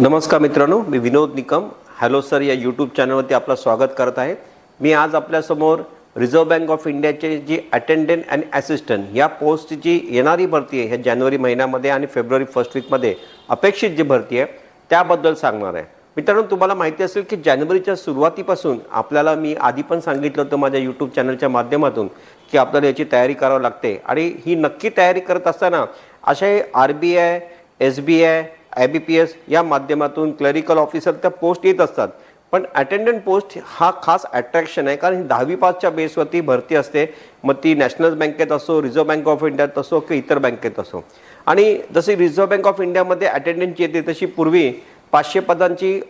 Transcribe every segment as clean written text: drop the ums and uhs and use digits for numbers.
नमस्कार मित्रांनो, मी विनोद Nikam hello sir या यूट्यूब चॅनलवरती आपलं स्वागत करत आहे। मी आज आपल्यासमोर रिझर्व्ह बँक ऑफ इंडियाचे जी अटेंडंट आणि असिस्टंट या पोस्टची येणारी भरती आहे, हे जानेवारी महिन्यामध्ये आणि फेब्रुवारी फर्स्ट वीकमध्ये अपेक्षित जी भरती आहे त्याबद्दल सांगणार आहे। मित्रांनो, तुम्हाला माहिती असेल की जानेवारीच्या सुरुवातीपासून आपल्याला मी आधी पण सांगितलं होतं माझ्या यूट्यूब चॅनलच्या माध्यमातून की आपल्याला याची तयारी करावी लागते आणि ही नक्की तयारी करत असताना असे RBI, SBI, IBPS या माध्यमातून क्लरिकल ऑफिसर त्या पोस्ट येत असतात, पण अटेंडंट पोस्ट हा खास अट्रॅक्शन आहे कारण ही 10वी पासच्या बेसवरती भरती असते। मग ती नॅशनल बँकेत असो, रिझर्व्ह बँक ऑफ इंडियात असो की इतर बँकेत असो। आणि जशी रिझर्व्ह बँक ऑफ इंडियामध्ये अटेंडंटची येते तशी पूर्वी 500 पदांची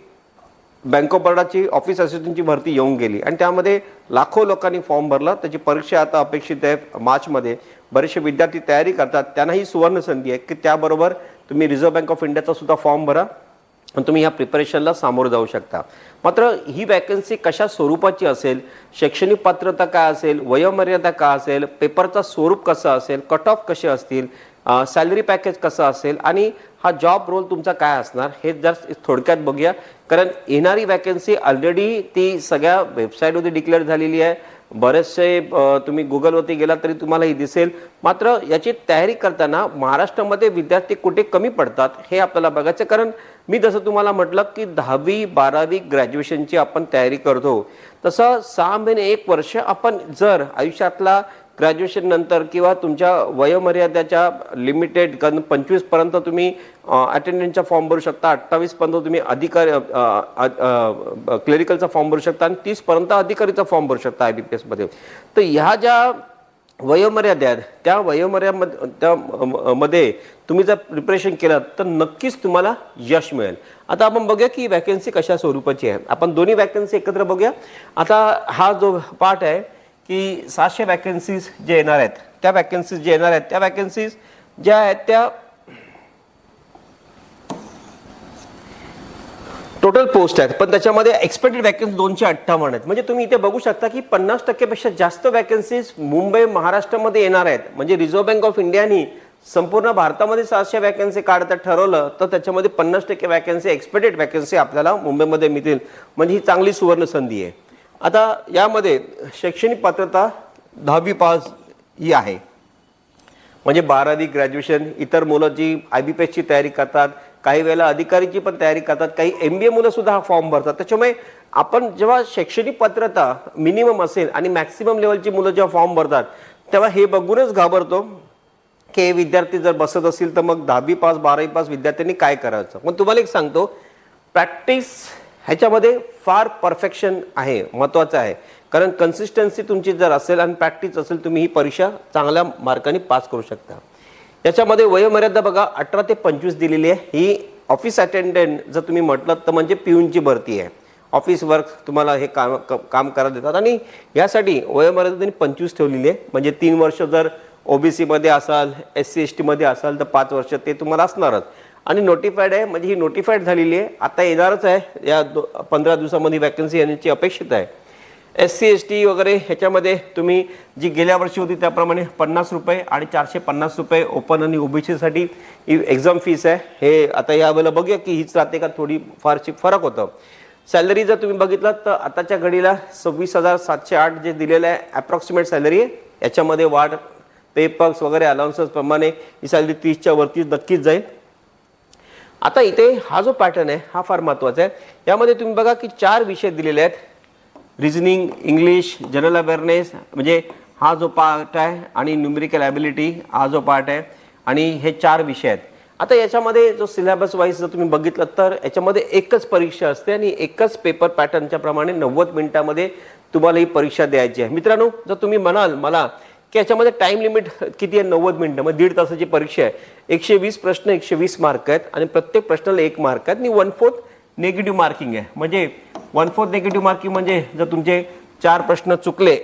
बँक ऑफ बरोडाची ऑफिस असिस्टंटची भरती येऊन गेली आणि त्यामध्ये लाखो लोकांनी फॉर्म भरला। त्याची परीक्षा आता अपेक्षित आहे मार्चमध्ये। बरेचसे विद्यार्थी तयारी करतात, त्यांना ही सुवर्ण संधी आहे की त्याबरोबर तुम्ही रिझर्व्ह बँक ऑफ इंडियाचा सुद्धा फॉर्म भरा आणि तुम्ही ह्या प्रिपरेशनला सामोरं जाऊ शकता। मात्र ही वॅकन्सी कशा स्वरूपाची असेल, शैक्षणिक पात्रता काय असेल, वयोमर्यादा काय असेल, पेपरचा स्वरूप कसं असेल, कट ऑफ कसे असतील, सॅलरी पॅकेज कसं असेल आणि हा जॉब रोल तुमचा काय असणार हे जर थोडक्यात बघूया। कारण येणारी वॅकन्सी ऑलरेडी ती सगळ्या वेबसाईटवरती डिक्लेअर झालेली आहे। बरेचसे तुम्ही गुगलवरती गेला तरी तुम्हाला ही दिसेल। मात्र याची तयारी करताना महाराष्ट्रामध्ये विद्यार्थी कुठे कमी पडतात हे आपल्याला बघायचं। कारण मी जसं तुम्हाला म्हटलं की 10वी 12वी ग्रॅज्युएशनची आपण तयारी करतो, तसं 6 महिने 1 वर्ष आपण जर आयुष्यातला ग्रॅज्युएशन नंतर किंवा तुमच्या वयोमर्यादेच्या लिमिटेड 25 पर्यंत तुम्ही अटेंडंटचा फॉर्म भरू शकता, 28 पर्यंत तुम्ही अधिकारी क्लरिकलचा फॉर्म भरू शकता आणि 30 पर्यंत अधिकारीचा फॉर्म भरू शकता IBPS मध्ये। तर ह्या ज्या वयोमर्यादा आहेत त्या वयोमर्यादेमध्ये तुम्ही जर प्रिपरेशन केलं तर नक्कीच तुम्हाला यश मिळेल। आता आपण बघूया की वॅकन्सी कशा स्वरूपाची आहे। आपण दोन्ही वॅकन्सी एकत्र बघूया। आता हा जो पार्ट आहे की 700 वॅकन्सीज जे येणार आहेत त्या वॅकन्सीज जे येणार आहेत त्या वॅकन्सीज ज्या आहेत त्या टोटल पोस्ट आहेत, पण त्याच्यामध्ये एक्सपेक्टेड वॅकन्सी 258 आहेत। म्हणजे तुम्ही इथे बघू शकता की 50% पेक्षा जास्त वॅकन्सीज मुंबई महाराष्ट्रामध्ये येणार आहेत। म्हणजे रिझर्व्ह बँक ऑफ इंडियानी संपूर्ण भारतामध्ये 700 वॅकन्सी काढता ठरवलं तर त्याच्यामध्ये 50% वॅकन्सी एक्सपेक्टेड वॅकन्सी आपल्याला मुंबईमध्ये मिळतील। म्हणजे ही चांगली सुवर्ण संधी आहे। आता यामध्ये शैक्षणिक पात्रता 10वी पास ही आहे। म्हणजे 12वी ग्रॅज्युएशन, इतर मुलं जी IBPSची तयारी करतात, काही वेळेला अधिकारीची पण तयारी करतात, काही MBA मुलं सुद्धा हा फॉर्म भरतात। त्याच्यामुळे आपण जेव्हा शैक्षणिक पात्रता मिनिमम असेल आणि मॅक्सिमम लेवलची मुलं जेव्हा फॉर्म भरतात तेव्हा हे बघूनच घाबरतो की विद्यार्थी जर बसत असेल तर मग 10वी पास 12वी पास विद्यार्थ्यांनी काय करायचं। पण तुम्हाला एक सांगतो, प्रॅक्टिस ह्याच्यामध्ये फार परफेक्शन आहे, महत्त्वाचं आहे। कारण कन्सिस्टन्सी तुमची जर असेल आणि प्रॅक्टिस असेल तुम्ही ही परीक्षा चांगल्या मार्काने पास करू शकता। याच्यामध्ये वयोमर्यादा बघा 18 ते 25 दिलेली आहे। ही ऑफिस अटेंडंट जर तुम्ही म्हटलं तर म्हणजे पिऊनची भरती आहे। ऑफिस वर्क तुम्हाला हे काम करायला देतात आणि यासाठी वयोमर्यादा त्यांनी 25 ठेवलेली आहे। म्हणजे 3 वर्ष जर OBC मध्ये असाल, SC ST मध्ये असाल तर 5 वर्ष ते तुम्हाला असणारच। आणि नोटिफाईड आहे, म्हणजे ही नोटिफाईड झालेली आहे, आता येणारच आहे। या 15 दिवसामध्ये वॅकन्सी येण्याची अपेक्षित आहे। SC ST वगैरे ह्याच्यामध्ये तुम्ही जी गेल्या वर्षी होती त्याप्रमाणे 50 रुपये आणि 450 रुपये ओपन आणि OBC साठी एक्झाम फीस आहे। हे आता यावेळेला बघूया की हीच राहते का, थोडी फारशी फरक होतं। सॅलरी जर तुम्ही बघितलं तर आताच्या घडीला 26,708 जे दिलेलं आहे अप्रॉक्सिमेट सॅलरी आहे। याच्यामध्ये वाढ, पे पक्स वगैरे अलाउन्सेस प्रमाणे ही सॅलरी 30च्या वरती नक्कीच जाईल। आता इथे हा जो पॅटर्न आहे हा फार महत्त्वाचा आहे। यामध्ये तुम्ही बघा की 4 विषय दिलेले आहेत, रिझनिंग, इंग्लिश, जनरल अवेअरनेस, म्हणजे हा जो पार्ट आहे आणि न्यूमेरिकल ॲबिलिटी हा जो पार्ट आहे आणि हे 4 विषय आहेत। आता याच्यामध्ये जो सिलेबस वाईज जर तुम्ही बघितलं तर याच्यामध्ये एकच परीक्षा असते आणि एकच पेपर पॅटर्नच्या प्रमाणे 90 मिनिटामध्ये तुम्हाला ही परीक्षा द्यायची आहे। मित्रांनो, जर तुम्ही म्हणाल मला की याच्यामध्ये टाइम लिमिट किती आहे, 90 मिनिटं, मग 1.5 तासाची परीक्षा आहे, 120 प्रश्न, 120 मार्क आहेत आणि प्रत्येक प्रश्नाला 1 मार्क आहेत आणि 1/4 निगेटिव्ह मार्किंग आहे। म्हणजे 1/4 निगेटिव्ह मार्किंग म्हणजे जर तुमचे 4 प्रश्न चुकले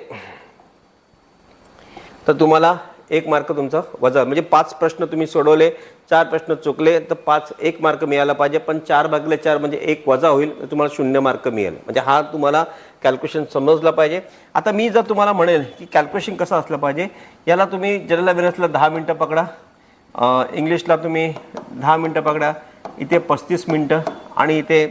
तर तुम्हाला 1 मार्क तुमचा वजा। म्हणजे 5 प्रश्न तुम्ही सोडवले, 4 प्रश्न चुकले तर 1 मार्क मिळाला पाहिजे, पण 4/4 म्हणजे 1 वजा होईल, तुम्हाला 0 मार्क मिळेल। म्हणजे हा तुम्हाला कॅल्क्युलेशन समजला पाहिजे। आता मी जर तुम्हाला म्हणेल की कॅल्क्युलेशन कसं असलं पाहिजे, याला तुम्ही जनरल अवेअरनेसला 10 मिनिटं पकडा, इंग्लिशला तुम्ही 10 मिनिटं पकडा, इथे 35 मिनिटं आणि इथे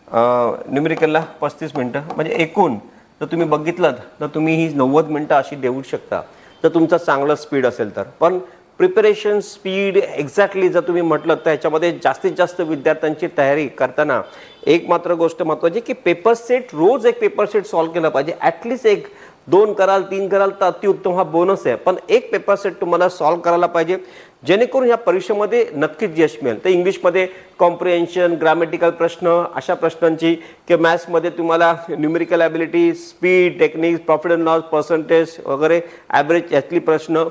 न्यूमेरिकलला 35 मिनटं, म्हणजे एकूण जर तुम्ही बघितलं तर तुम्ही ही 90 मिनटं अशी देऊ शकता जर तुमचं चांगलं स्पीड असेल तर. पण प्रिपरेशन स्पीड एक्झॅक्टली जर तुम्ही म्हटलं तर याच्यामध्ये जास्तीत जास्त विद्यार्थ्यांची तयारी करताना एक मात्र गोष्ट महत्त्वाची की पेपर सेट, रोज एक पेपर सेट सॉल्व्ह केला पाहिजे. ॲटलिस्ट एक 2 कराल 3 कराल तर अतिउत्तम, हा बोनस आहे. पण एक पेपर सेट तुम्हाला सॉल्व्ह करायला पाहिजे जेणेकरून या परीक्षेमध्ये नक्कीच यश मिळेल. तर इंग्लिशमध्ये कॉम्प्रिहेन्शन, ग्रामॅटिकल प्रश्न, अशा प्रश्नांची, किंवा मॅथ्समध्ये तुम्हाला numerical ability, speed, techniques, profit and loss, percentage वगैरे, ॲव्हरेज यातली प्रश्न,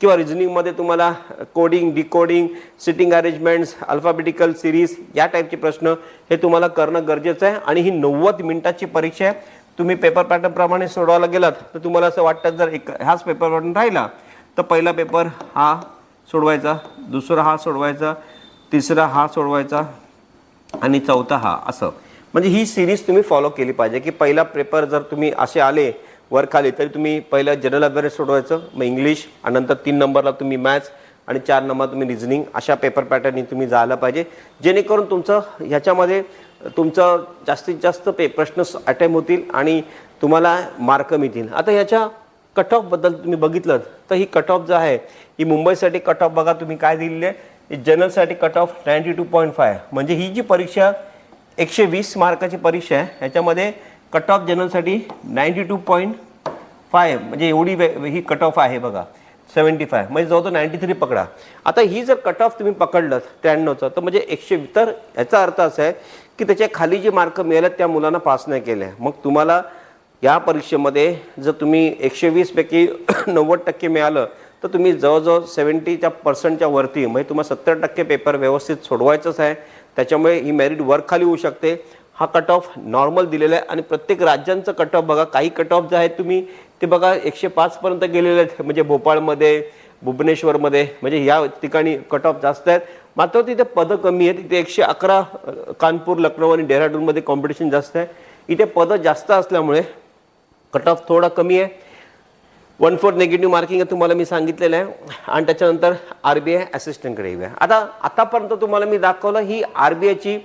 किंवा रिझनिंगमध्ये तुम्हाला coding, decoding, sitting arrangements, alphabetical series या टाईपचे प्रश्न हे तुम्हाला करणं गरजेचं आहे. आणि ही 90 मिनिटाची परीक्षा आहे. तुम्ही पेपर पॅटर्न प्रमाणे सोडवायला गेलात तर तुम्हाला असं वाटतं जर ह्याच पेपर पॅटर्न राहिला तर पहिला पेपर हा सोडवायचा, दुसरा हा सोडवायचा, तिसरा हा सोडवायचा आणि चौथा हा, असं. म्हणजे ही सिरीज तुम्ही फॉलो केली पाहिजे की पहिला पेपर जर तुम्ही असे आले वर खाली तरी तुम्ही पहिलं जनरल अवेअरनेस सोडवायचं, मग इंग्लिश, आणि नंतर 3 नंबरला तुम्ही मॅथ्स आणि 4 नंबर तुम्ही रिझनिंग, अशा पेपर पॅटर्ननी तुम्ही जायला पाहिजे जेणेकरून तुमचं ह्याच्यामध्ये तुमचं जास्तीत जास्त प्रश्न अटेम्प्ट होतील आणि तुम्हाला मार्क मिळतील. आता ह्याच्या कट ऑफबद्दल तुम्ही बघितलं तर ही कट ऑफ जो आहे ही मुंबईसाठी कट ऑफ बघा तुम्ही काय दिलेली आहे. जनरलसाठी कट ऑफ 92.5, म्हणजे ही जी परीक्षा 120 मार्काची परीक्षा आहे ह्याच्यामध्ये कट ऑफ जनरलसाठी 92.5, म्हणजे एवढी ही कट ऑफ आहे बघा. 75 म्हणजे जवळ 93 पकडा. आता ही जर कट ऑफ तुम्ही पकडलं 93चं तर म्हणजे 120, तर याचा अर्थ असा आहे की त्याच्या खाली जे मार्क मिळाले त्या मुलांना पास नाही केले. मग तुम्हाला या परीक्षेमध्ये जर तुम्ही 120 पैकी 90% मिळालं तर तुम्ही जवळजवळ 70% वरती, म्हणजे तुम्हाला 70% पेपर व्यवस्थित सोडवायचंच आहे. त्याच्यामुळे ही मेरिट वर खाली होऊ शकते. हा कट ऑफ नॉर्मल दिलेला आहे आणि प्रत्येक राज्यांचं कट ऑफ बघा. काही कट ऑफ जे आहेत तुम्ही ते बघा 105 पर्यंत गेलेले आहेत, म्हणजे भोपाळमध्ये, भुवनेश्वरमध्ये, म्हणजे या ठिकाणी कट ऑफ जास्त आहेत. मात्र तिथे पदं कमी आहेत. तिथे 111 कानपूर, लखनौ आणि डेहराडूनमध्ये कॉम्पिटिशन जास्त आहे. इथे पदं जास्त असल्यामुळे कट ऑफ थोडा कमी आहे. 1/4 निगेटिव्ह मार्किंग तुम्हाला मी सांगितलेलं आहे. आणि त्याच्यानंतर RBI असिस्टंटकडे येऊया. आता आतापर्यंत तुम्हाला मी दाखवलं ही RBIची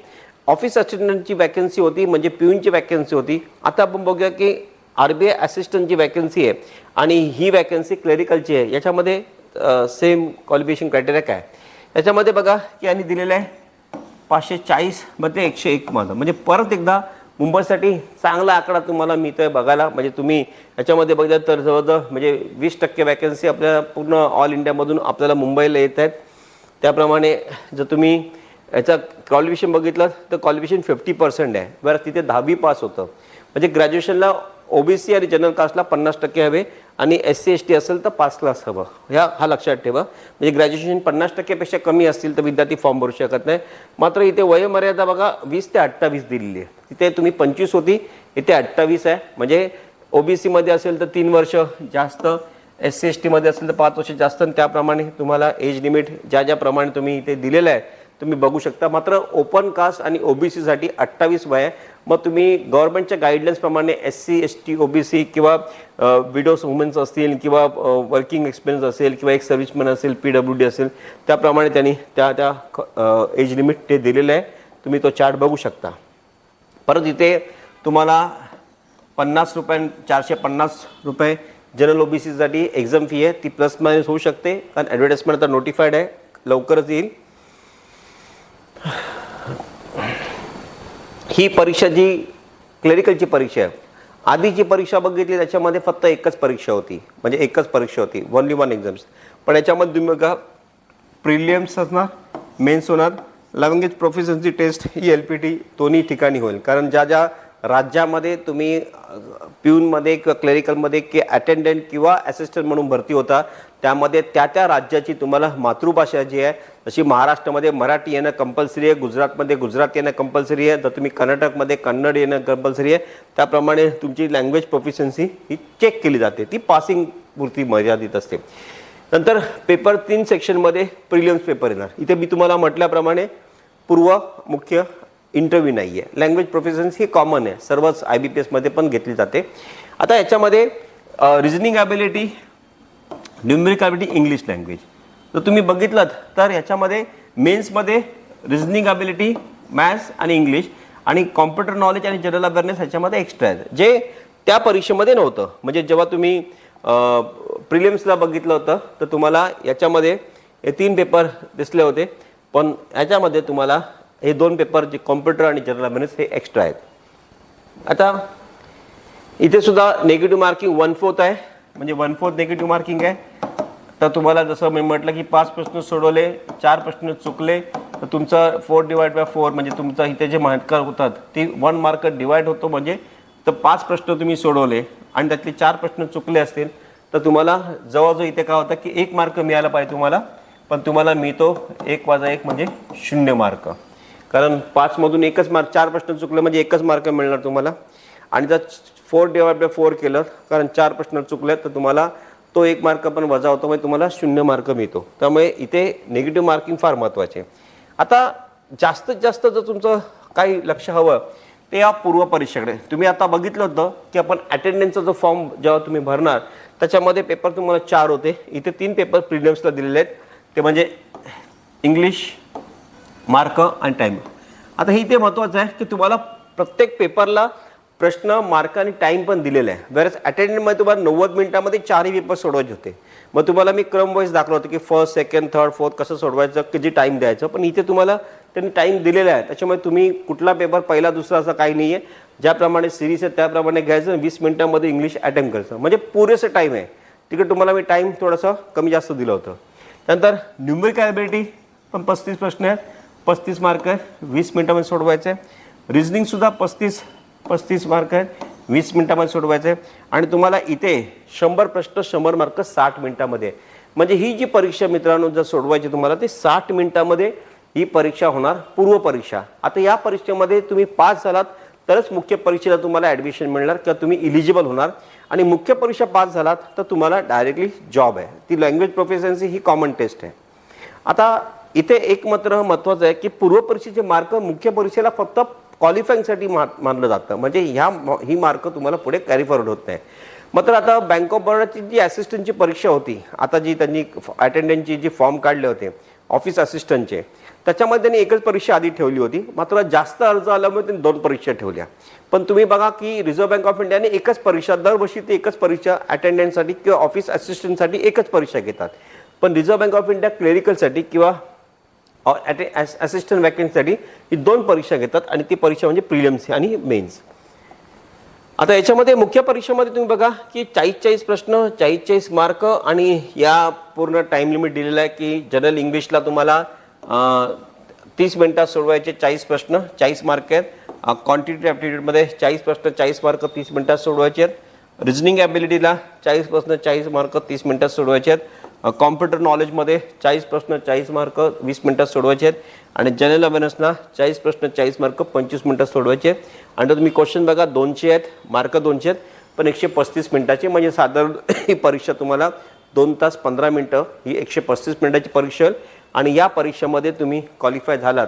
ऑफिस असिस्टंटची वॅकन्सी होती, म्हणजे प्यूनची वॅकन्सी होती. आता आपण बघूया की RBI असिस्टंटची वॅकन्सी आहे आणि ही वॅकन्सी क्लेरिकलची आहे. याच्यामध्ये सेम क्वालिफिकेशन क्रायटेरिया काय याच्यामध्ये बघा की यांनी दिलेलं आहे 540 मध्ये 101 मध्ये, म्हणजे परत एकदा मुंबईसाठी चांगला आकडा तुम्हाला मिळतोय बघायला. म्हणजे तुम्ही याच्यामध्ये बघितलं तर जवळजवळ म्हणजे 20% वॅकन्सी आपल्या पूर्ण ऑल इंडियामधून आपल्याला मुंबईला येत आहेत. त्याप्रमाणे जर तुम्ही याचा क्वालिफिकेशन बघितलं तर क्वालिफिकेशन 50% आहे. बरं, तिथे 10वी पास होतं, म्हणजे ग्रॅज्युएशनला OBC आणि जनरल कास्टला 50% हवे आणि SC ST असेल तर 5 हवं. हा लक्षात ठेवा. म्हणजे ग्रॅज्युएशन 50%पेक्षा कमी असतील तर विद्यार्थी फॉर्म भरू शकत नाही. मात्र इथे वयोमर्यादा बघा 20 ते 28 दिलेली आहे. तिथे तुम्ही 25 होती, इथे 28 आहे. म्हणजे OBC मध्ये असेल तर 3 वर्ष जास्त, SC ST मध्ये असेल तर 5 वर्ष जास्त, आणि त्याप्रमाणे तुम्हाला एज लिमिट ज्याप्रमाणे तुम्ही इथे दिलेलं आहे तुम्ही बघू शकता. मात्र ओपन कास्ट आणि OBC साठी 28 वय आहे. मग तुम्ही गव्हर्नमेंटच्या गाईडलाईन्स प्रमाणे SC ST OBC किंवा विडोज वुमेन्स असतील किंवा वर्किंग एक्सपिरियन्स असेल किंवा एक सर्व्हिसमॅन असेल, PWD असेल, त्याप्रमाणे त्यांनी त्या एज लिमिट ते दिलेलं आहे. तुम्ही तो चार्ट बघू शकता. परत इथे तुम्हाला 50 रुपये, 450 रुपये जनरल OBC साठी एक्झाम फी आहे. ती प्लस मायनस होऊ शकते कारण ॲडव्हर्टाइजमेंट आता नोटिफाईड आहे, लवकरच येईल. ही परीक्षा जी क्लेरिकलची परीक्षा आहे, आधीची परीक्षा बघितली त्याच्यामध्ये फक्त एकच परीक्षा होती, म्हणजे एकच परीक्षा होती, ओनली 1 एक्झाम्स. पण याच्यामध्ये तुम्ही बघा प्रिलिम्स असणार, मेन्स होणार, लँग्वेज प्रोफिशियन्सी टेस्ट ही LPT दोन्ही ठिकाणी होईल. कारण ज्या राज्यामध्ये तुम्ही प्यूनमध्ये किंवा क्लेरिकलमध्ये की अटेंडंट किंवा असिस्टंट म्हणून भरती होता त्यामध्ये त्या राज्याची तुम्हाला मातृभाषा जी आहे, जशी महाराष्ट्रामध्ये मराठी येणं कंपल्सरी आहे, गुजरातमध्ये गुजराती येणं कंपल्सरी आहे, तर तुम्ही कर्नाटकमध्ये कन्नड येणं कंपल्सरी आहे. त्याप्रमाणे तुमची लँग्वेज प्रोफिशियन्सी ही चेक केली जाते, ती पासिंग पुरती मर्यादित असते. नंतर पेपर 3 सेक्शनमध्ये प्रिलिम्स पेपर येणार. इथे मी तुम्हाला म्हटल्याप्रमाणे पूर्व मुख्य इंटरव्ह्यू नाही आहे. लँग्वेज प्रोफिशियन्सी ही कॉमन आहे, सर्वच IBPS मध्ये पण घेतली जाते. आता याच्यामध्ये reasoning ability, numerical ability, English language जर तुम्ही बघितलं तर याच्यामध्ये मेन्समध्ये रिजनिंग ॲबिलिटी मॅथ्स आणि इंग्लिश आणि कॉम्प्युटर नॉलेज आणि जनरल अवेअरनेस ह्याच्यामध्ये एक्स्ट्रा आहे, जे त्या परीक्षेमध्ये नव्हतं. म्हणजे जेव्हा तुम्ही प्रिलिम्सला बघितलं होतं तर तुम्हाला याच्यामध्ये हे 3 पेपर दिसले होते, पण याच्यामध्ये तुम्हाला हे 2 पेपर जे कॉम्प्युटर आणि जनरल अवेअरनेस हे एक्स्ट्रा आहेत. आता इथे सुद्धा निगेटिव्ह मार्किंग 1/4 आहे, म्हणजे 1/4 निगेटिव्ह मार्किंग आहे. तर तुम्हाला जसं मी म्हटलं की 5 प्रश्न सोडवले, 4 प्रश्न चुकले, तर तुमचं 4/4 म्हणजे तुमचा इथे जे मार्क होतात ती 1 मार्क डिवाइड होतो. म्हणजे तर 5 प्रश्न तुम्ही सोडवले आणि त्यातले 4 प्रश्न चुकले असतील तर तुम्हाला जवळजवळ इथे काय होतं की 1 मार्क मिळाला पाहिजे तुम्हाला, पण तुम्हाला मिळतो 1 + 1 म्हणजे 0 मार्क. कारण 5 मधून 1च मार्क, 4 प्रश्न चुकले म्हणजे 1च मार्क मिळणार तुम्हाला. आणि जर 4/4 केलं, कारण 4 प्रश्न चुकले तर तुम्हाला तो 1 मार्क पण वजा होतो, म्हणजे तुम्हाला 0 मार्क मिळतो. त्यामुळे इथे निगेटिव्ह मार्किंग फार महत्त्वाचे. आता जास्तीत जास्त जर तुमचं काही लक्ष हवं ते या पूर्व परीक्षेकडे. तुम्ही आता बघितलं होतं की आपण अटेंडन्सचा जो फॉर्म जेव्हा तुम्ही भरणार त्याच्यामध्ये पेपर तुम्हाला 4 होते. इथे 3 पेपर प्रिलिम्सला दिलेले आहेत, ते म्हणजे इंग्लिश, मार्क आणि टाईम. आता हे इथे महत्त्वाचं आहे की तुम्हाला प्रत्येक पेपरला प्रश्न, मार्क आणि टाईम पण दिलेला आहे. वेळेस अटेंडन्समध्ये तुम्हाला 90 मिनिटामध्ये 4ही पेपर सोडवायचे होते. मग तुम्हाला मी क्रम वाईज दाखवलं होतं की फर्स्ट, सेकंड, थर्ड, फोर्थ कसं सोडवायचं, किती टाईम द्यायचं. पण इथे तुम्हाला त्यांनी टाईम दिलेला आहे, त्याच्यामुळे तुम्ही कुठला पेपर पहिला दुसरा असं काही नाही आहे. ज्याप्रमाणे सिरीज आहे त्याप्रमाणे घ्यायचं, 20 मिनिटांमध्ये इंग्लिश अटेम्प्ट करायचं, म्हणजे पुरेसं टाईम आहे. तिकडे तुम्हाला मी टाईम थोडंसं कमी जास्त दिलं होतं. त्यानंतर न्यूमेरिकल ॲबिलिटी पण 35 प्रश्न आहेत, 35 मार्क आहेत, 20 मिनिटांमध्ये सोडवायचं आहे. रिझनिंगसुद्धा 35 मार्क आहेत, 20 मिनिटांमध्ये सोडवायचं आहे. आणि तुम्हाला इथे 100 प्रश्न 100 मार्क 60 मिनिटांमध्ये. म्हणजे ही जी परीक्षा मित्रांनो जर सोडवायची तुम्हाला ती 60 मिनिटांमध्ये ही परीक्षा होणार, पूर्व परीक्षा. आता या परीक्षेमध्ये तुम्ही पास झालात तरच मुख्य परीक्षेला तुम्हाला ॲडमिशन मिळणार किंवा तुम्ही इलिजिबल होणार. आणि मुख्य परीक्षा पास झालात तर तुम्हाला डायरेक्टली जॉब आहे. ती लँग्वेज प्रोफिशियन्सी ही कॉमन टेस्ट आहे. आता इथे एक मात्र महत्त्वाचं आहे की पूर्व परीक्षेचे मार्क मुख्य परीक्षेला फक्त क्वालिफाईंगसाठी मानलं जातं, म्हणजे ही मार्क तुम्हाला पुढे कॅरी फॉरवर्ड होत नाही. मात्र आता बँक ऑफ बरोडाची जी असिस्टंटची परीक्षा होती, आता जी त्यांनी अटेंडन्सची जी फॉर्म काढले होते ऑफिस असिस्टंटचे, त्याच्यामध्ये त्यांनी एकच परीक्षा आधी ठेवली होती. मात्र जास्त अर्ज आल्यामुळे त्यांनी 2 परीक्षा ठेवल्या. पण तुम्ही बघा की रिझर्व्ह बँक ऑफ इंडियाने एकच परीक्षा, दरवर्षी ते एकच परीक्षा अटेंडन्ससाठी किंवा ऑफिस असिस्टंटसाठी एकच परीक्षा घेतात. पण रिझर्व्ह बँक ऑफ इंडिया क्लेरिकलसाठी किंवा असिस्टंट वॅकन्सीसाठी ही 2 परीक्षा घेतात, आणि ती परीक्षा म्हणजे प्रिलिम्स आणि मेन्स. आता याच्यामध्ये मुख्य परीक्षेमध्ये तुम्ही बघा की 40 प्रश्न, 40 मार्क, आणि या पूर्ण टाइम लिमिट दिलेला आहे की जनरल इंग्लिशला तुम्हाला 30 मिनिटात सोडवायचे 40 प्रश्न, 40 मार्क आहेत. क्वांटिटेटिव्ह ॲप्टिट्यूडमध्ये 40 प्रश्न 40 मार्क 30 मिनिटात सोडवायचे आहेत. रिजनिंग ॲबिलिटीला 40 प्रश्न 40 मार्क 30 मिनिटात सोडवायचे आहेत. कॉम्प्युटर नॉलेजमध्ये 40 प्रश्न 40 मार्क 20 मिनिटात सोडवायचे आहेत. आणि जनरल अवेअरनेसला 40 प्रश्न 40 मार्क 25 मिनिटात सोडवायचे आहेत. आणि तुम्ही क्वेश्चन बघा 200 आहेत, मार्क 200 आहेत, पण 135 मिनिटाची, म्हणजे साधारण ही परीक्षा तुम्हाला 2 तास 15 मिनिटं ही 135 मिनिटाची परीक्षा होईल. आणि या परीक्षेमध्ये तुम्ही क्वालिफाय झालात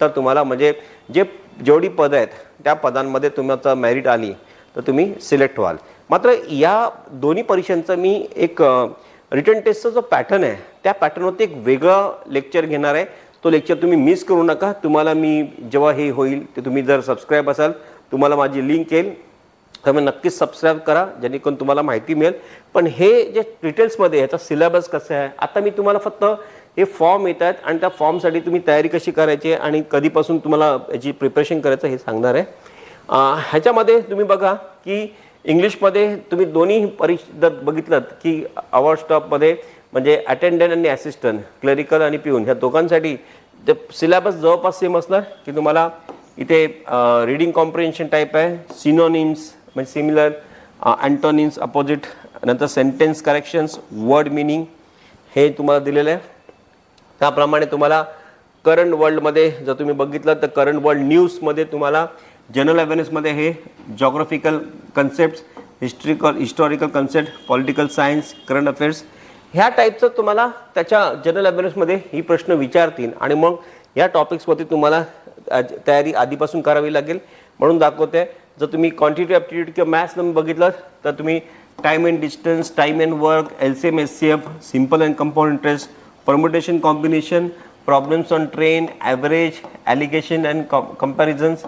तर तुम्हाला म्हणजे जेवढी पदं आहेत त्या पदांमध्ये तुमचं मेरिट आली तर तुम्ही सिलेक्ट व्हाल. मात्र या दोन्ही परीक्षांचा मी एक रिटन टेस्टचा जो पॅटर्न आहे त्या पॅटर्नवरती एक वेगळं लेक्चर घेणार आहे. तो लेक्चर तुम्ही मिस करू नका. तुम्हाला मी जेव्हा हे होईल ते तुम्ही जर सबस्क्राईब असाल तुम्हाला माझी लिंक येईल, त्यामुळे नक्कीच सबस्क्राईब करा जेणेकरून तुम्हाला माहिती मिळेल. पण हे जे डिटेल्समध्ये ह्याचा सिलेबस कसं आहे, आता मी तुम्हाला फक्त हे फॉर्म येत आहेत आणि त्या फॉर्मसाठी तुम्ही तयारी कशी करायची आणि कधीपासून तुम्हाला याची प्रिपरेशन करायचं हे सांगणार आहे. ह्याच्यामध्ये तुम्ही बघा की इंग्लिशमध्ये तुम्ही दोन्ही परीक्षा बघितलं की अवॉर्ड स्टॉपमध्ये म्हणजे अटेंडंट आणि असिस्टंट, क्लरिकल आणि पिऊन ह्या दोघांसाठी ते सिलेबस जवळपास सेम असणार की तुम्हाला इथे रीडिंग कॉम्प्रिहेन्शन टाईप आहे, सिनोनिम्स म्हणजे सिमिलर, अँटोनिम्स अपोजिट, नंतर सेंटेन्स करेक्शन्स, वर्ड मिनिंग हे तुम्हाला दिलेलं आहे. त्याप्रमाणे तुम्हाला करंट वर्ल्डमध्ये जर तुम्ही बघितलं तर करंट वर्ल्ड न्यूजमध्ये तुम्हाला जनरल अवेअरनेसमध्ये हे geographical concepts, historical concept, political science, current affairs ह्या टाईपचं तुम्हाला त्याच्या जनरल अवेअरनेसमध्ये ही प्रश्न विचारतील. आणि मग या टॉपिक्सवरती तुम्हाला तयारी आधीपासून करावी लागेल. म्हणून दाखवते जर तुम्ही क्वांटिटेटिव्ह ॲप्टिट्यूड किंवा मॅथ्स नंबर बघितलं तर तुम्ही time and distance, time and work, LCM SCF, simple and compound interest, permutation combination, problems on train, average, alligation and comparisons,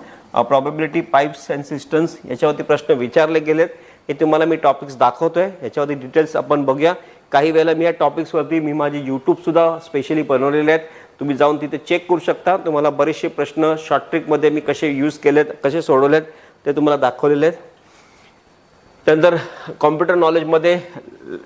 probability, pipes and systems याच्यावरती प्रश्न विचारले गेलेत. हे तुम्हाला मी टॉपिक्स दाखवतोय, याच्यावरती डिटेल्स आपण बघूया. काही वेळेला मी या टॉपिक्सवरती मी माझे यूट्यूबसुद्धा स्पेशली बनवलेले आहेत, तुम्ही जाऊन तिथे चेक करू शकता. तुम्हाला बरेचसे प्रश्न शॉर्ट ट्रिकमध्ये मी कसे यूज केलेत, कसे सोडवलेत ते तुम्हाला दाखवलेले आहेत. त्यानंतर कॉम्प्युटर नॉलेजमध्ये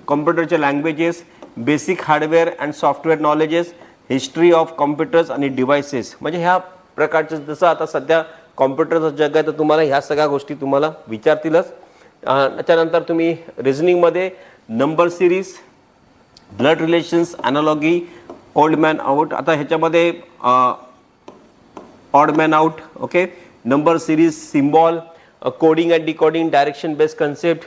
कॉम्प्युटरचे languages, basic hardware and software knowledges, history of computers आणि डिव्हायसेस, म्हणजे ह्या प्रकारचे जसं आता सध्या कॉम्प्युटरचं जग आहे तर तुम्हाला ह्या सगळ्या गोष्टी तुम्हाला विचारतीलच. त्याच्यानंतर तुम्ही रिझनिंगमध्ये number series, blood relations, analogy, old man out, आता ह्याच्यामध्ये odd man out, okay, number series, symbol, coding and decoding, direction based concept,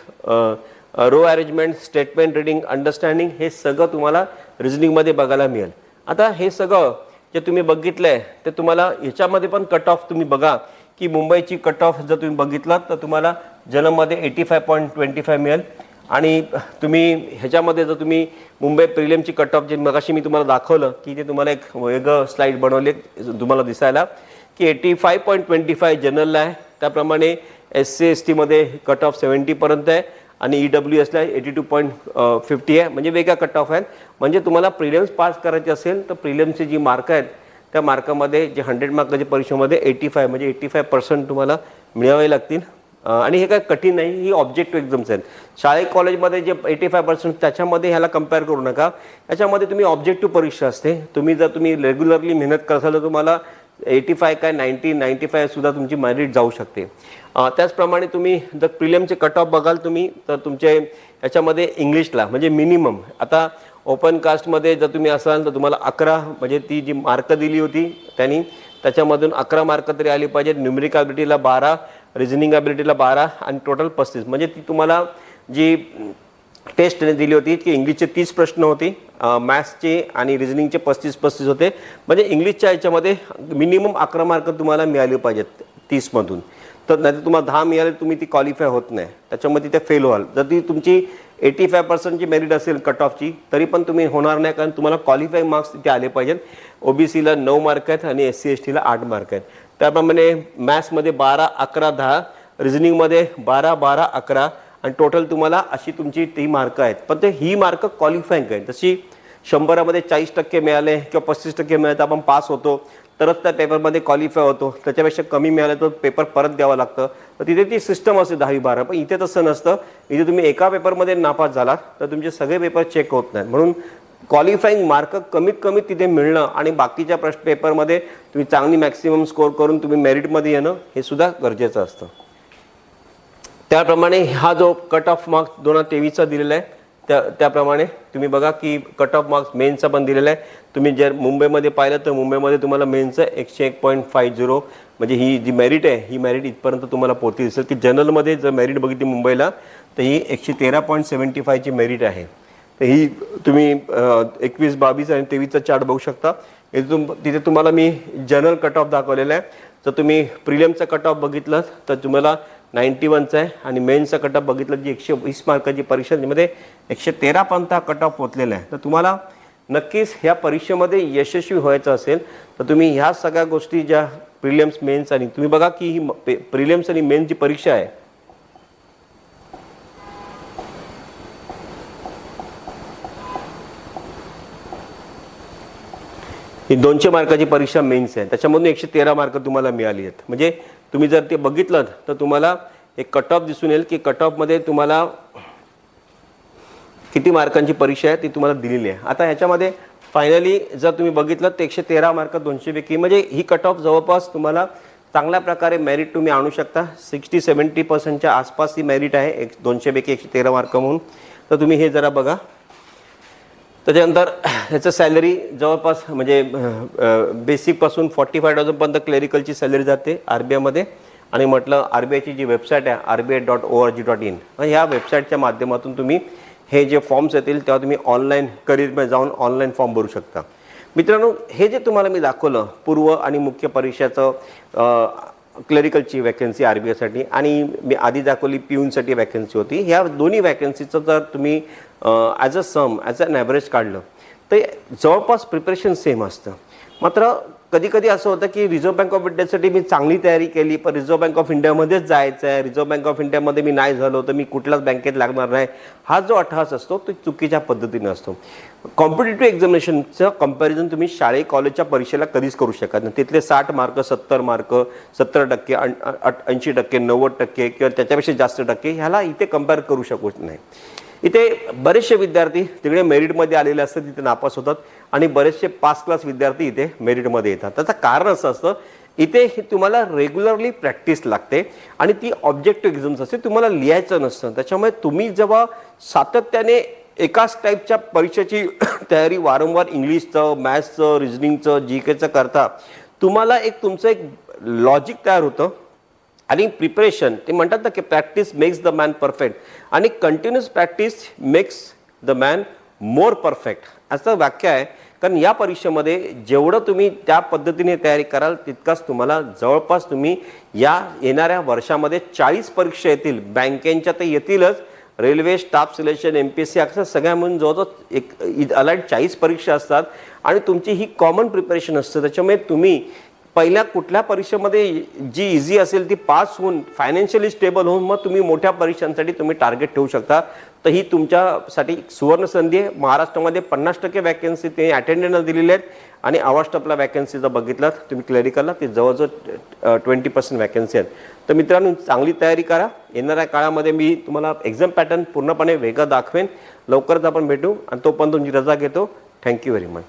row arrangement, statement reading, understanding, हे सगळं तुम्हाला रिझनिंगमध्ये बघायला मिळेल. आता हे सगळं जे तुम्ही बघितलं आहे ते तुम्हाला ह्याच्यामध्ये पण कट ऑफ तुम्ही बघा की मुंबईची कट ऑफ जर तुम्ही बघितलात तर तुम्हाला जनरलमध्ये 85.25 मिळेल. आणि तुम्ही ह्याच्यामध्ये जर तुम्ही मुंबई प्रिलिमची कट ऑफ जे मगाशी मी तुम्हाला दाखवलं की ते तुम्हाला एक वेगळं स्लाईड बनवले तुम्हाला दिसायला की 85.25 जनरलला आहे. त्याप्रमाणे SC/STमध्ये कट ऑफ 70पर्यंत आहे आणि EWSला 82.50 आहे, म्हणजे वेगळा कट ऑफ आहे. म्हणजे तुम्हाला प्रिलिम्स पास करायचे असेल तर प्रिलिम्सची जी मार्क आहेत त्या मार्कामध्ये जे 100 मार्काच्या परीक्षेमध्ये 85 म्हणजे 85% तुम्हाला मिळवावे लागतील. आणि हे काय कठीण नाही, ही ऑब्जेक्टिव्ह एक्झाम्स आहेत. शाळेत कॉलेजमध्ये जे 85% त्याच्यामध्ये ह्याला कम्पेअर करू नका. त्याच्यामध्ये तुम्ही ऑब्जेक्टिव्ह परीक्षा असते. जर तुम्ही रेग्युलरली मेहनत करसाल तर तुम्हाला 85 काय 95 सुद्धा तुमची मेरिट जाऊ शकते. त्याचप्रमाणे तुम्ही जर प्रिलिमचे कट ऑफ बघाल तुम्ही तर तुमचे याच्यामध्ये इंग्लिशला म्हणजे मिनिमम, आता ओपन कास्टमध्ये जर तुम्ही असाल तर तुम्हाला 11 म्हणजे ती जी मार्क दिली होती त्यांनी त्याच्यामधून 11 मार्क तरी आली पाहिजेत. न्यूमेरिक ॲबिलिटीला 12, रिझनिंग ॲबिलिटीला 12 आणि टोटल 35. म्हणजे ती तुम्हाला जी टेस्ट दिली होती की इंग्लिशचे 30 प्रश्न होते, मॅथ्सचे आणि रिझनिंगचे 35 होते. म्हणजे इंग्लिशच्या याच्यामध्ये मिनिमम 11 मार्क तुम्हाला मिळाले पाहिजेत 30मधून. तर नाही तर तुम्हाला 10 मिळाले तुम्ही ती क्वालिफाय होत नाही, त्याच्यामध्ये तिथे फेल व्हाल. जर ती तुमची 85%ची मेरिट असेल कट ऑफची तरी पण तुम्ही होणार नाही, कारण तुम्हाला क्वालिफाईंग मार्क्स तिथे आले पाहिजेत. OBCला 9 मार्क आहेत आणि SC/STला 8 मार्क आहेत. त्याप्रमाणे मॅथ्समध्ये 12, 11, 10, रिझनिंगमध्ये 12, 12, 11 आणि टोटल तुम्हाला अशी तुमची ती मार्क आहेत. पण ते ही मार्क क्वालिफाईंग आहेत. जशी 100मध्ये 40% मिळाले किंवा 35% मिळाले तर आपण पास होतो, तरच त्या पेपरमध्ये क्वालिफाय होतो. त्याच्यापेक्षा कमी मिळालं तर पेपर परत द्यावा लागतं. तर तिथे ती सिस्टम असते 10-12. पण इथे तसं नसतं. इथे तुम्ही एका पेपरमध्ये नापास झालात तर तुमचे सगळे पेपर चेक होत नाहीत. म्हणून क्वालिफाईंग मार्क कमीत कमी तिथे मिळणं आणि बाकीच्या पेपरमध्ये तुम्ही चांगली मॅक्सिमम स्कोर करून तुम्ही मेरिटमध्ये येणं हे सुद्धा गरजेचं असतं. त्याप्रमाणे हा जो कट ऑफ मार्क्स 2023चा दिलेला आहे त्याप्रमाणे तुम्ही बघा की कट ऑफ मार्क्स मेन्सचा पण दिलेला आहे. तुम्ही जर मुंबईमध्ये पाहिलं तर मुंबईमध्ये तुम्हाला मेन्सचं 101.50 म्हणजे ही जी मेरिट आहे ही मेरिट इथपर्यंत तुम्हाला पोहोचली दिसेल. की जनरलमध्ये जर मेरिट बघितली मुंबईला तर ही 113.75ची मेरिट आहे. तर ही तुम्ही 21, 22 आणि 23चा चार्ट बघू शकता. तिथे तुम्हाला मी जनरल कट ऑफ दाखवलेला आहे. जर तुम्ही प्रिलिमचा कट ऑफ बघितलं तर तुम्हाला 91चा आहे आणि मेन्सचा कट ऑफ बघितलं जी 120 मार्काची परीक्षा त्यामध्ये 113पर्यंत कट ऑफ पोचलेला आहे. तर तुम्हाला नक्कीच ह्या परीक्षेमध्ये यशस्वी व्हायचं असेल तर तुम्ही ह्या सगळ्या गोष्टी ज्या प्रिलिम्स, मेन्स आणि तुम्ही बघा की ही प्रिलिम्स आणि मेन्स जी परीक्षा आहे ही 200 मार्काची परीक्षा मेन्स आहे. त्याच्यामधून 113 मार्क तुम्हाला मिळाली आहेत. म्हणजे तुम्ही जर ते बघितलं तर तुम्हाला एक कट ऑफ दिसून येईल की कट ऑफमध्ये तुम्हाला किती मार्कांची परीक्षा आहे ती तुम्हाला दिलेली आहे. आता ह्याच्यामध्ये फायनली जर तुम्ही बघितलं तर 113 मार्क 200 पैकी, म्हणजे ही कट ऑफ जवळपास तुम्हाला चांगल्या प्रकारे मेरिट तुम्ही आणू शकता. 60-70%च्या आसपास ही मेरिट आहे 200 पैकी 113 मार्क म्हणून. तर तुम्ही हे जरा बघा. त्याच्यानंतर ह्याचं सॅलरी जवळपास म्हणजे बेसिकपासून 45,000 पर्यंत क्लेरिकलची सॅलरी जाते RBIमध्ये. आणि म्हटलं RBIची जी वेबसाईट आहे RBI.org.in ह्या वेबसाईटच्या माध्यमातून तुम्ही हे जे फॉर्म्स येतील तेव्हा तुम्ही ऑनलाईन करिअरमध्ये जाऊन ऑनलाईन फॉर्म भरू शकता. मित्रांनो, हे जे तुम्हाला मी दाखवलं पूर्व आणि मुख्य परीक्षाचं क्लेरिकलची वॅकन्सी RBIसाठी आणि मी आधी दाखवली पिऊनसाठी वॅकन्सी होती. ह्या दोन्ही वॅकन्सीचं जर तुम्ही as a sum as an average काढलं तर जवळपास प्रिपरेशन सेम असतं. मात्र कधी कधी असं होतं की रिझर्व्ह बँक ऑफ इंडियासाठी मी चांगली तयारी केली, पण रिझर्व्ह बँक ऑफ इंडियामध्येच जायचं आहे, रिझर्व्ह बँक ऑफ इंडियामध्ये मी नाही झालो तर मी कुठल्याच बँकेत लागणार नाही, हा जो अट्टहास असतो तो चुकीच्या पद्धतीने असतो. कॉम्पिटेटिव्ह एक्झामिनेशनचं कंपॅरिझन तुम्ही शाळे कॉलेजच्या परीक्षेला कधीच करू शकत नाही. तिथले 60 मार्क, 70 मार्क, 70%, 80%, 90% किंवा त्याच्यापेक्षा जास्त टक्के ह्याला इथे कम्पेअर करू शकू नाही. इथे बरेचसे विद्यार्थी तिकडे मेरिटमध्ये आलेले असतात, तिथे नापास होतात, आणि बरेचसे पास क्लास विद्यार्थी इथे मेरिटमध्ये येतात. त्याचं कारण असं असतं, इथे तुम्हाला रेग्युलरली प्रॅक्टिस लागते आणि ती ऑब्जेक्टिव्ह एक्झाम्स असते, तुम्हाला लिहायचं नसतं. त्याच्यामुळे तुम्ही जेव्हा सातत्याने एकाच टाईपच्या परीक्षेची तयारी वारंवार इंग्लिशचं, मॅथ्सचं, रिझनिंगचं, GKचं करता, तुम्हाला तुमचं एक लॉजिक तयार होतं. आणि प्रिपरेशन, ते म्हणतात ना की practice makes the man perfect, आणि continuous practice makes the man more perfect असं वाक्य आहे. कारण या परीक्षेमध्ये जेवढं तुम्ही त्या पद्धतीने तयारी कराल तितकाच तुम्हाला जवळपास तुम्ही या येणाऱ्या वर्षामध्ये 40 परीक्षा येतील. बँकेच्या तर येतीलच, रेल्वे, स्टाफ सिलेक्शन, MPSC अक्षर सगळ्या मिळून जवळजवळ एक अलाइड 40 परीक्षा असतात आणि तुमची ही कॉमन प्रिपरेशन असते. त्याच्यामुळे तुम्ही पहिल्या कुठल्या परीक्षेमध्ये जी इझी असेल ती पास होऊन फायनान्शियली स्टेबल होऊन मग तुम्ही मोठ्या परीक्षांसाठी तुम्ही टार्गेट ठेवू शकता. तर ही तुमच्यासाठी सुवर्ण संधी आहे. महाराष्ट्रामध्ये 50% वॅकन्सी ते अटेंडन्स दिलेले आहेत आणि आवास्टपला वॅकन्सी जर बघितलात तुम्ही क्लरिकलला ते जवळजवळ 20% वॅकन्सी आहेत. तर मित्रांनो, चांगली तयारी करा. येणाऱ्या काळामध्ये मी तुम्हाला एक्झाम पॅटर्न पूर्णपणे वेगळं दाखवेन. लवकरच आपण भेटू आणि तोपर्यंत तुमची रजा घेतो. Thank you very much.